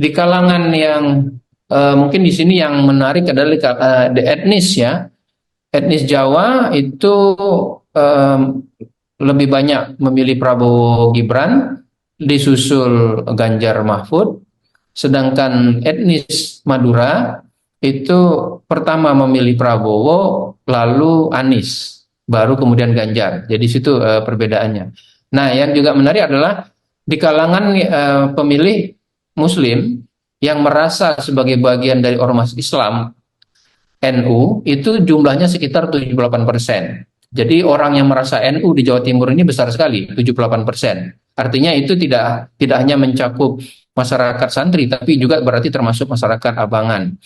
Di kalangan yang mungkin di sini yang menarik adalah the etnis ya. Etnis Jawa itu em, lebih banyak memilih Prabowo Gibran, disusul Ganjar Mahfud, sedangkan etnis Madura itu pertama memilih Prabowo, lalu Anies, baru kemudian Ganjar. Jadi situ perbedaannya. Nah, yang juga menarik adalah di kalangan pemilih Muslim yang merasa sebagai bagian dari ormas Islam NU itu jumlahnya sekitar 78%. Jadi orang yang merasa NU di Jawa Timur ini besar sekali, 78%. Artinya itu tidak hanya mencakup masyarakat santri, tapi juga berarti termasuk masyarakat abangan.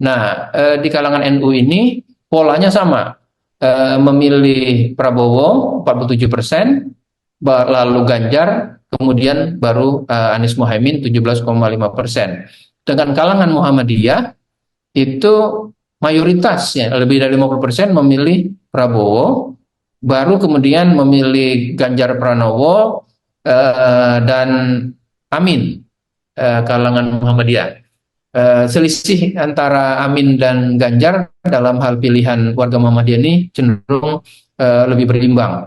Nah, di kalangan NU ini polanya sama, memilih Prabowo 47%, lalu Ganjar, kemudian baru Anies Mohaimin 17,5%. Dengan kalangan Muhammadiyah itu mayoritasnya lebih dari 50% memilih Prabowo, baru kemudian memilih Ganjar Pranowo dan Amin, kalangan Muhammadiyah. Selisih antara Amin dan Ganjar dalam hal pilihan warga Muhammadiyah ini cenderung lebih berimbang.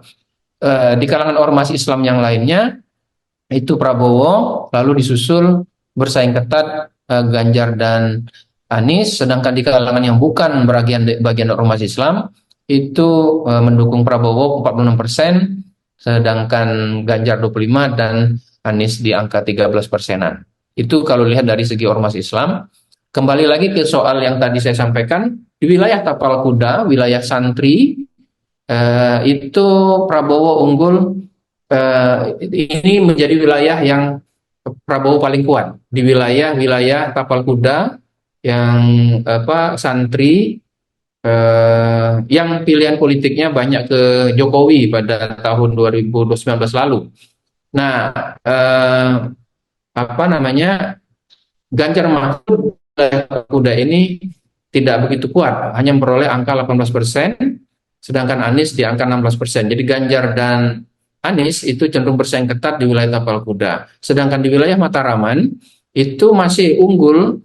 Di kalangan ormas Islam yang lainnya itu Prabowo, lalu disusul bersaing ketat Ganjar dan Anies, sedangkan di kalangan yang bukan bagian ormas Islam itu mendukung Prabowo 46%, sedangkan Ganjar 25% dan Anies di angka 13%-an. Itu kalau lihat dari segi ormas Islam. Kembali lagi ke soal yang tadi saya sampaikan, di wilayah Tapal Kuda, wilayah santri, itu Prabowo unggul. Ini menjadi wilayah yang Prabowo paling kuat. Di wilayah Tapal Kuda yang santri yang pilihan politiknya banyak ke Jokowi pada tahun 2019 lalu. Nah, Ganjar Mahfud kuda ini tidak begitu kuat, hanya memperoleh angka 18%, sedangkan Anies di angka 16%. Jadi Ganjar dan Anies itu cenderung bersaing ketat di wilayah Tapal Kuda. Sedangkan di wilayah Mataraman itu masih unggul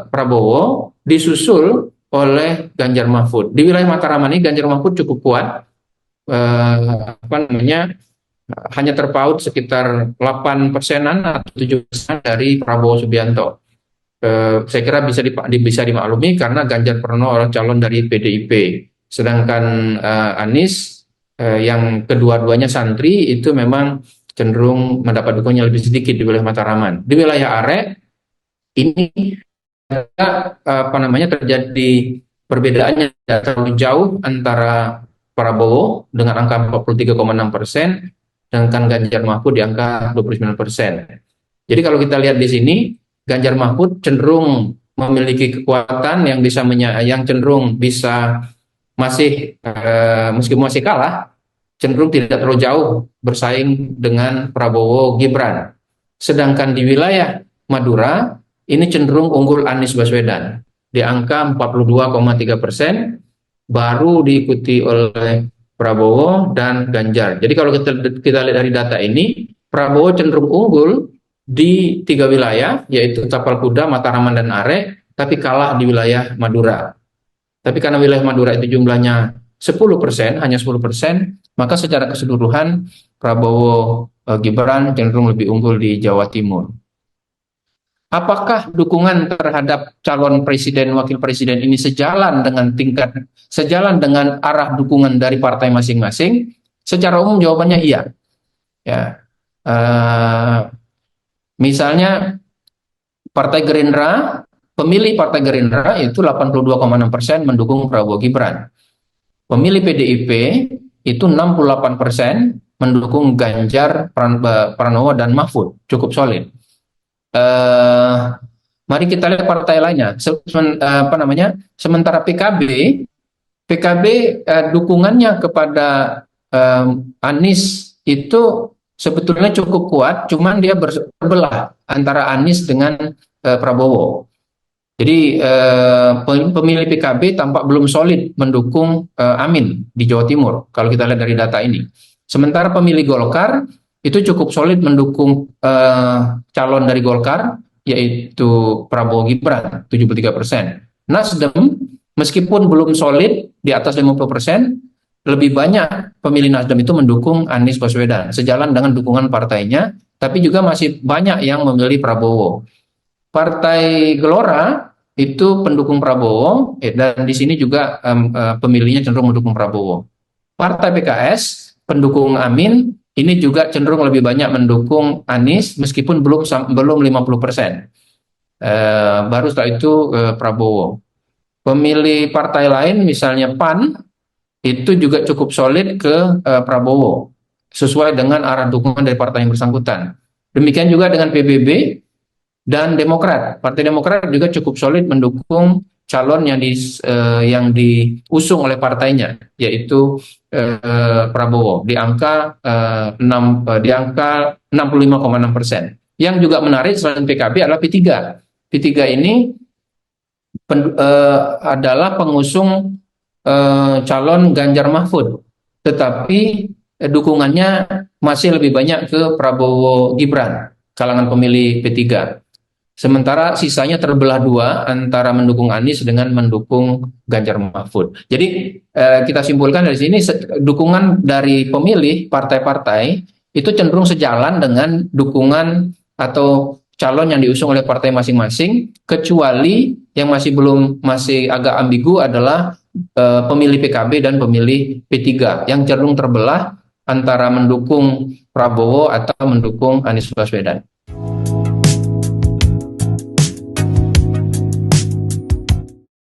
Prabowo, disusul oleh Ganjar Mahfud. Di wilayah Mataraman ini Ganjar Mahfud cukup kuat, hanya terpaut sekitar 8%-an atau 7% dari Prabowo Subianto. Saya kira bisa dimaklumi karena Ganjar Pranowo adalah calon dari PDIP, sedangkan Anies yang kedua-duanya santri itu memang cenderung mendapat dukungan lebih sedikit di wilayah Mataraman. Di wilayah Arek ini terjadi perbedaannya tidak terlalu jauh antara Prabowo dengan angka 43,6%, sedangkan Ganjar Mahfud di angka 29%. Jadi kalau kita lihat di sini, Ganjar Mahfud cenderung memiliki kekuatan yang cenderung bisa meskipun masih kalah, cenderung tidak terlalu jauh bersaing dengan Prabowo Gibran. Sedangkan di wilayah Madura ini cenderung unggul Anies Baswedan di angka 42,3%, baru diikuti oleh Prabowo dan Ganjar. Jadi kalau kita lihat dari data ini, Prabowo cenderung unggul di 3 wilayah, yaitu Tapal Kuda, Mataraman, dan Arek, tapi kalah di wilayah Madura. Tapi karena wilayah Madura itu jumlahnya 10%, hanya 10%, maka secara keseluruhan Prabowo Gibran cenderung lebih unggul di Jawa Timur. Apakah dukungan terhadap calon presiden, wakil presiden ini sejalan dengan arah dukungan dari partai masing-masing? Secara umum jawabannya iya. Ya, misalnya pemilih Partai Gerindra itu 82,6% mendukung Prabowo Gibran. Pemilih PDIP itu 68% mendukung Ganjar Pranowo dan Mahfud, cukup solid. Mari kita lihat partai lainnya. Sementara PKB dukungannya kepada Anies itu sebetulnya cukup kuat, cuman dia berbelah antara Anies dengan Prabowo. Jadi pemilih PKB tampak belum solid mendukung Amin di Jawa Timur kalau kita lihat dari data ini. Sementara pemilih Golkar itu cukup solid mendukung calon dari Golkar, yaitu Prabowo Gibran 73%. Nasdem meskipun belum solid di atas 50%, lebih banyak pemilih Nasdem itu mendukung Anies Baswedan sejalan dengan dukungan partainya, tapi juga masih banyak yang memilih Prabowo. Partai Gelora itu pendukung Prabowo, dan di sini juga pemilihnya cenderung mendukung Prabowo. Partai PKS pendukung Amin ini juga cenderung lebih banyak mendukung Anies meskipun belum 50%. Baru setelah itu Prabowo. Pemilih partai lain misalnya PAN itu juga cukup solid ke Prabowo sesuai dengan arah dukungan dari partai yang bersangkutan. Demikian juga dengan PBB dan Demokrat. Partai Demokrat juga cukup solid mendukung calon yang diusung oleh partainya, yaitu Prabowo di angka 65,6%. Yang juga menarik selain PKB adalah P3. P3 ini adalah pengusung calon Ganjar Mahfud, tetapi dukungannya masih lebih banyak ke Prabowo Gibran, kalangan pemilih P3. Sementara sisanya terbelah dua antara mendukung Anies dengan mendukung Ganjar Mahfud. Jadi kita simpulkan dari sini dukungan dari pemilih partai-partai itu cenderung sejalan dengan dukungan atau calon yang diusung oleh partai masing-masing, kecuali yang masih agak ambigu adalah pemilih PKB dan pemilih P3 yang cenderung terbelah antara mendukung Prabowo atau mendukung Anies Baswedan.